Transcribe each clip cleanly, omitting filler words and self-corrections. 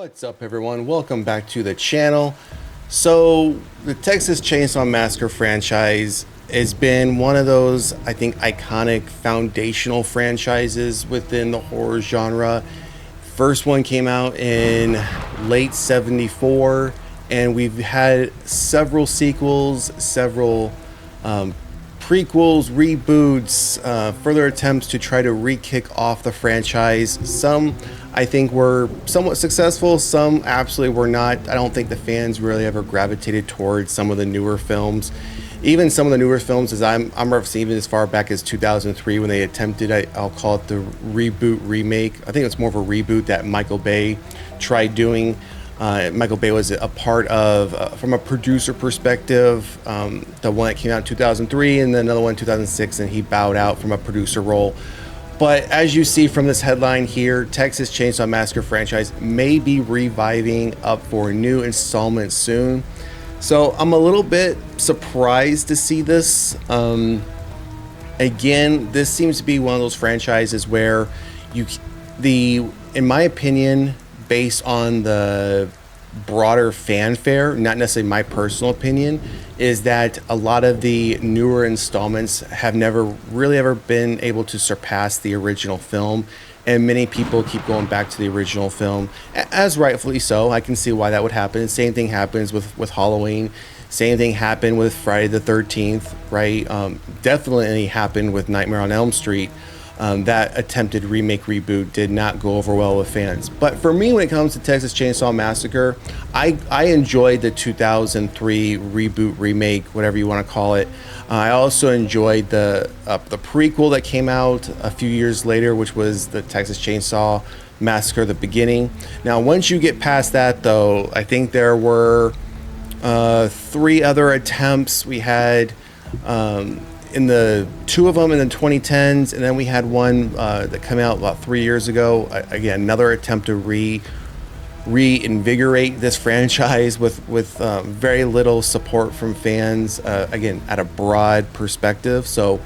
What's up, everyone? Welcome back to the channel. So the Texas Chainsaw Massacre franchise has been one of those, I think, iconic foundational franchises within the horror genre. First one came out in late 74, and we've had several sequels, several prequels, reboots, further attempts to try to re-kick off the franchise. Some I think were somewhat successful, some absolutely were not. I don't think the fans really ever gravitated towards some of the newer films. Even some of the newer films, as I'm referencing even as far back as 2003 when they attempted, I'll call it the reboot remake. I think it's more of a reboot that Michael Bay tried doing. Michael Bay was a part of, from a producer perspective, the one that came out in 2003 and then another one in 2006, and he bowed out from a producer role. But as you see from this headline here, Texas Chainsaw Massacre franchise may be reviving up for new installments soon. So I'm a little bit surprised to see this. Again, this seems to be one of those franchises where in my opinion, based on the broader fanfare, not necessarily my personal opinion, is that a lot of the newer installments have never really ever been able to surpass the original film, and many people keep going back to the original film, as rightfully so. I can see why that would happen. Same thing happens with Halloween. Same thing happened with Friday the 13th, right? Definitely happened with Nightmare on Elm Street. That attempted remake reboot did not go over well with fans. But for me, when it comes to Texas Chainsaw Massacre, I enjoyed the 2003 reboot remake, whatever you want to call it. I also enjoyed the prequel that came out a few years later, which was the Texas Chainsaw Massacre: The Beginning. Now, once you get past that, though, I think there were 3 other attempts. We had in the 2 of them in the 2010s, and then we had one that came out about 3 years ago. Again, another attempt to reinvigorate this franchise with very little support from fans. Again, at a broad perspective. So,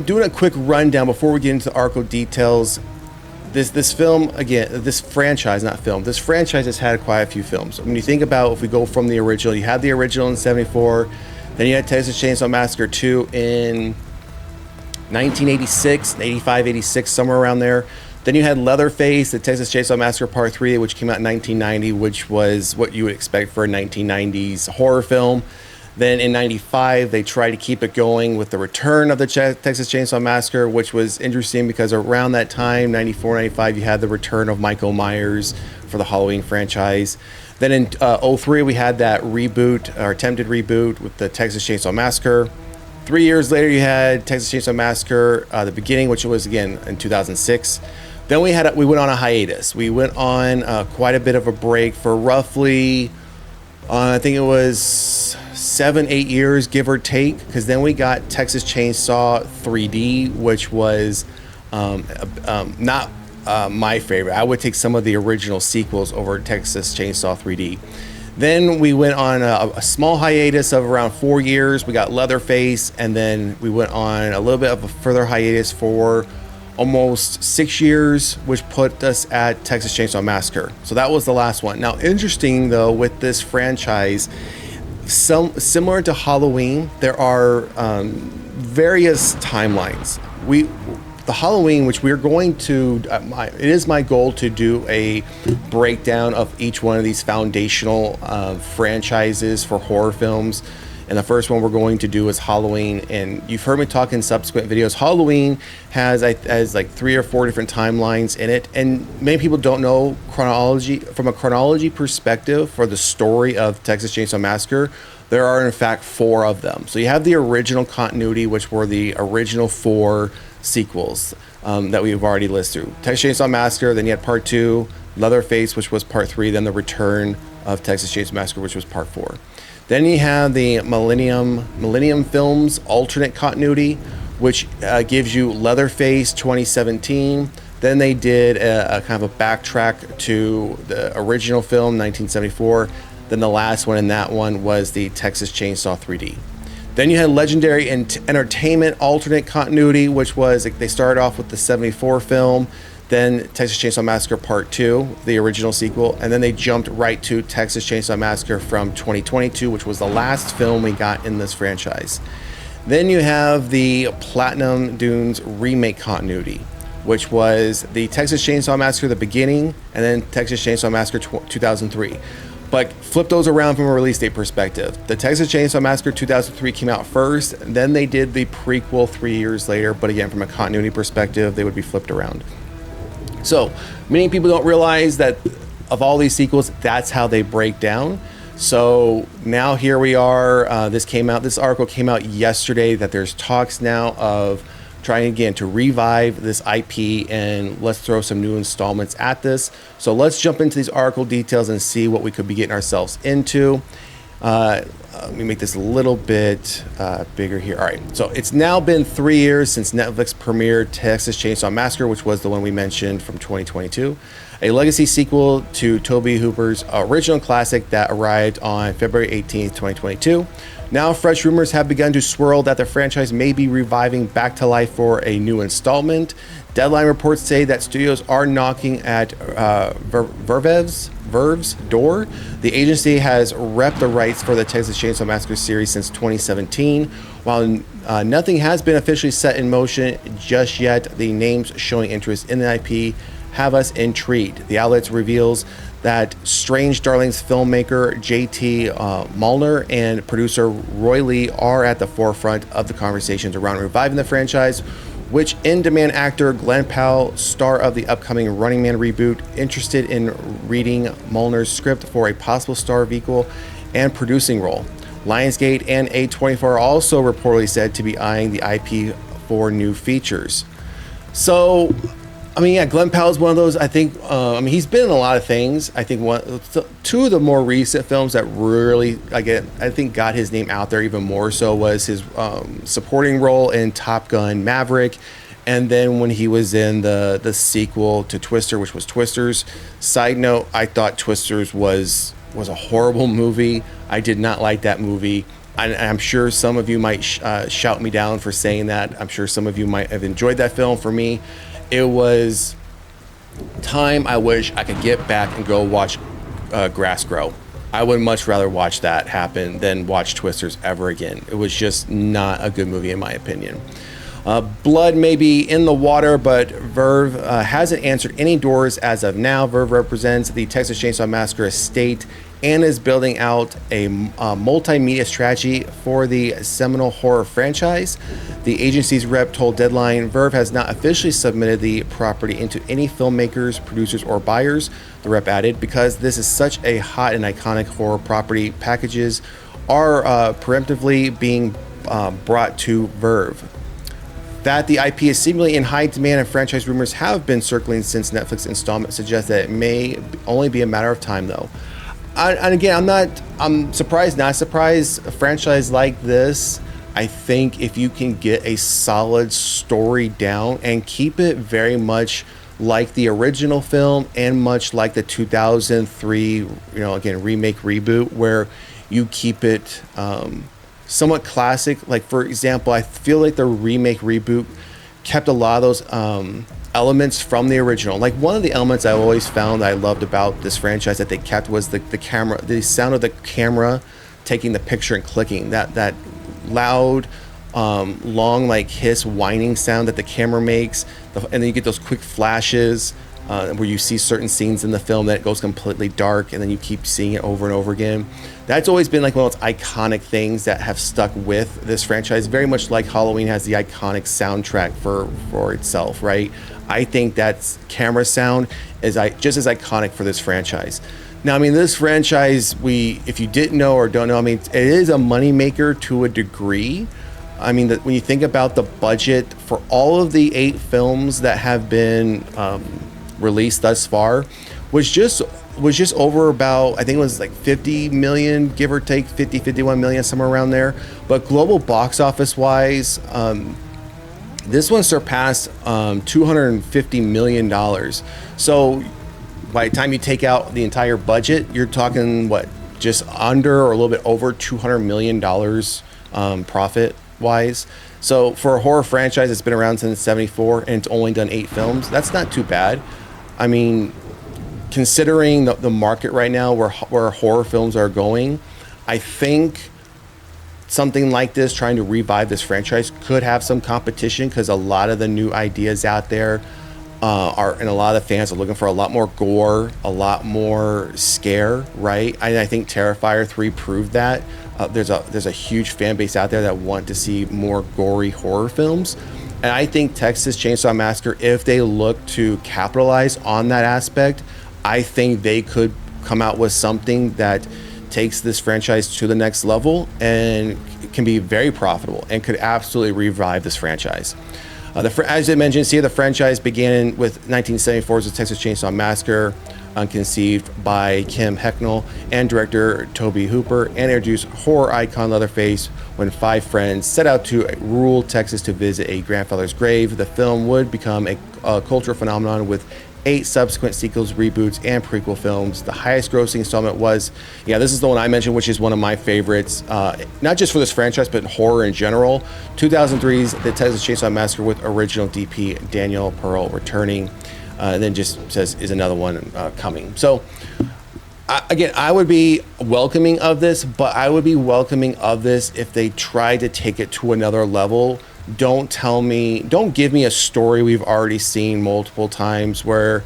doing a quick rundown before we get into the arco details. This film, again, this franchise, not film, this franchise has had quite a few films. When you think about, if we go from the original, you had the original in 74. Then you had Texas Chainsaw Massacre 2 in 1986, 85, 86, somewhere around there. Then you had Leatherface, the Texas Chainsaw Massacre Part 3, which came out in 1990, which was what you would expect for a 1990s horror film. Then in 95, they tried to keep it going with the return of the Texas Chainsaw Massacre, which was interesting because around that time, 94, 95, you had the return of Michael Myers for the Halloween franchise. Then in 03, we had that reboot, or attempted reboot, with the Texas Chainsaw Massacre. 3 years later, you had Texas Chainsaw Massacre: The Beginning, which was, again, in 2006. Then we went on a hiatus. We went on quite a bit of a break for roughly, I think it was 7-8 years, give or take, because then we got Texas Chainsaw 3D, which was not my favorite. I would take some of the original sequels over Texas Chainsaw 3D. Then we went on a small hiatus of around 4 years. We got Leatherface, and then we went on a little bit of a further hiatus for almost 6 years, which put us at Texas Chainsaw Massacre. So that was the last one. Now, interesting though, with this franchise, similar to Halloween, there are various timelines. The Halloween, which we're going to, it is my goal to do a breakdown of each one of these foundational franchises for horror films. And the first one we're going to do is Halloween. And you've heard me talk in subsequent videos. Halloween has like 3 or 4 different timelines in it. And many people don't know chronology. From a chronology perspective for the story of Texas Chainsaw Massacre, there are in fact 4 of them. So you have the original continuity, which were the original 4 sequels that we've already listed through. Texas Chainsaw Massacre, then you had Part 2, Leatherface, which was Part 3, then the return of Texas Chainsaw Massacre, which was Part 4. Then you have the Millennium Films alternate continuity, which gives you Leatherface 2017. Then they did a kind of a backtrack to the original film, 1974. Then the last one in that one was the Texas Chainsaw 3D. Then you had Legendary Entertainment alternate continuity, which was, like, they started off with the 74 film. then Texas Chainsaw Massacre Part 2, the original sequel, and then they jumped right to Texas Chainsaw Massacre from 2022, which was the last film we got in this franchise. Then you have the Platinum Dunes remake continuity, which was the Texas Chainsaw Massacre the beginning, and then Texas Chainsaw Massacre 2003. But flip those around from a release date perspective. The Texas Chainsaw Massacre 2003 came out first, then they did the prequel 3 years later, but again, from a continuity perspective, they would be flipped around. So many people don't realize that of all these sequels, that's how they break down. So now here we are. This article came out yesterday that there's talks now of trying again to revive this IP, and let's throw some new installments at this. So let's jump into these article details and see what we could be getting ourselves into. Let me make this a little bit bigger here. All right, so it's now been 3 years since Netflix premiered Texas Chainsaw Massacre, which was the one we mentioned from 2022, a legacy sequel to Tobe Hooper's original classic that arrived on February 18th, 2022. Now, fresh rumors have begun to swirl that the franchise may be reviving back to life for a new installment. Deadline reports say that studios are knocking at Verve's door. The agency has repped the rights for the Texas Chainsaw Massacre series since 2017. While nothing has been officially set in motion just yet, the names showing interest in the IP have us intrigued. The outlet reveals that Strange Darlings filmmaker J.T. Mullner and producer Roy Lee are at the forefront of the conversations around reviving the franchise, which in-demand actor Glenn Powell, star of the upcoming Running Man reboot, interested in reading Mullner's script for a possible star vehicle and producing role. Lionsgate and A24 are also reportedly said to be eyeing the IP for new features. So, I mean, yeah, Glenn Powell's one of those. I think, he's been in a lot of things. I think two of the more recent films that really, I think, got his name out there even more so was his supporting role in Top Gun Maverick, and then when he was in the sequel to Twister, which was Twisters. Side note: I thought Twisters was a horrible movie. I did not like that movie. I'm sure some of you might shout me down for saying that. I'm sure some of you might have enjoyed that film. For me, it was time I wish I could get back and go watch grass grow. I would much rather watch that happen than watch Twisters ever again. It was just not a good movie in my opinion. Blood may be in the water, but Verve hasn't answered any doors as of now. Verve represents the Texas Chainsaw Massacre estate and is building out a multimedia strategy for the seminal horror franchise. The agency's rep told Deadline Verve has not officially submitted the property into any filmmakers, producers, or buyers. The rep added, because this is such a hot and iconic horror property, packages are preemptively being brought to Verve. That the IP is seemingly in high demand and franchise rumors have been circling since Netflix installment suggests that it may only be a matter of time though. And again, I'm surprised, not surprised. A franchise like this, I think if you can get a solid story down and keep it very much like the original film and much like the 2003, again, remake reboot, where you keep it somewhat classic. Like, for example, I feel like the remake reboot kept a lot of those elements from the original. Like, one of the elements I always found that I loved about this franchise that they kept was the camera, the sound of the camera taking the picture and clicking, that loud long like hiss whining sound that the camera makes, and then you get those quick flashes where you see certain scenes in the film that it goes completely dark and then you keep seeing it over and over again. That's always been like one of those iconic things that have stuck with this franchise, very much like Halloween has the iconic soundtrack for itself, right? I think that camera sound is just as iconic for this franchise. Now, I mean, this franchise, if you didn't know or don't know, I mean, it is a moneymaker to a degree. I mean, when you think about the budget for all of the 8 films that have been released thus far, was just over about, I think it was like 50 million, give or take 50, 51 million, somewhere around there. But global box office wise, this one surpassed $250 million. So by the time you take out the entire budget, you're talking just under or a little bit over $200 million profit wise. So for a horror franchise that's been around since '74 and it's only done 8 films, that's not too bad. I mean, considering the market right now, where horror films are going, I think something like this, trying to revive this franchise, could have some competition, because a lot of the new ideas out there and a lot of the fans are looking for a lot more gore, a lot more scare, right? I think Terrifier 3 proved that. There's a huge fan base out there that want to see more gory horror films. And I think Texas Chainsaw Massacre, if they look to capitalize on that aspect, I think they could come out with something that takes this franchise to the next level and can be very profitable and could absolutely revive this franchise. As I mentioned, the franchise began with 1974's Texas Chainsaw Massacre, conceived by Kim Hecknell and director Tobe Hooper, and introduced horror icon Leatherface when 5 friends set out to rural Texas to visit a grandfather's grave. The film would become a cultural phenomenon with 8 subsequent sequels, reboots, and prequel films. The highest grossing installment was, this is the one I mentioned, which is one of my favorites, not just for this franchise, but horror in general. 2003's The Texas Chainsaw Massacre, with original DP Daniel Pearl returning. And then just says, is another one coming. So, again, I would be welcoming of this, but I would be welcoming of this if they try to take it to another level. Don't give me a story we've already seen multiple times where,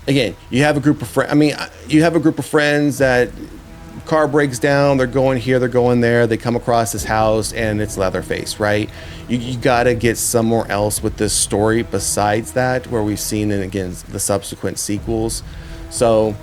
again, you have a group of friends. You have a group of friends that car breaks down, they're going here, they're going there, they come across this house and it's Leatherface, right? You got to get somewhere else with this story besides that, where we've seen, and again, the subsequent sequels. So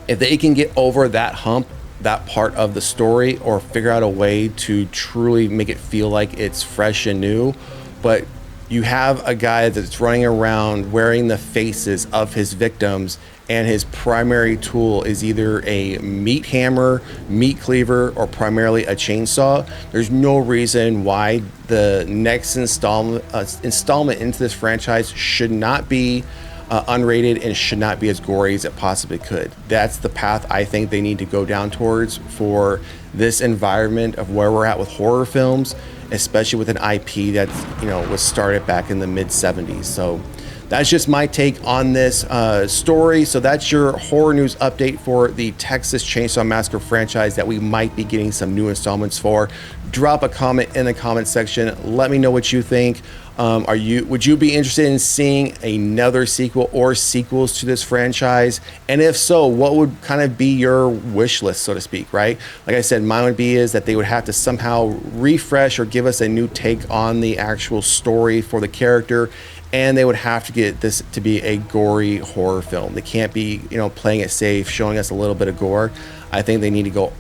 if they can get over that hump, that part of the story, or figure out a way to truly make it feel like it's fresh and new, but you have a guy that's running around wearing the faces of his victims, and his primary tool is either a meat hammer, meat cleaver, or primarily a chainsaw. There's no reason why the next installment into this franchise should not be unrated and should not be as gory as it possibly could. That's the path I think they need to go down towards for this environment of where we're at with horror films, especially with an IP that's was started back in the mid 70s. So that's just my take on this story. So that's your horror news update for the Texas Chainsaw Massacre franchise that we might be getting some new installments for. Drop a comment in the comment section. Let me know what you think. Would you be interested in seeing another sequel or sequels to this franchise? And if so, what would kind of be your wish list, so to speak, right? Like I said, mine would be is that they would have to somehow refresh or give us a new take on the actual story for the character. And they would have to get this to be a gory horror film. They can't be, playing it safe, showing us a little bit of gore. I think they need to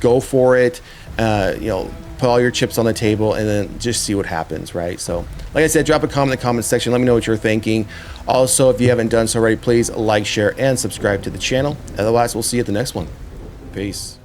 go for it. Put all your chips on the table and then just see what happens, right? So, like I said, drop a comment in the comment section. Let me know what you're thinking. Also, if you haven't done so already, please like, share, and subscribe to the channel. Otherwise, we'll see you at the next one. Peace.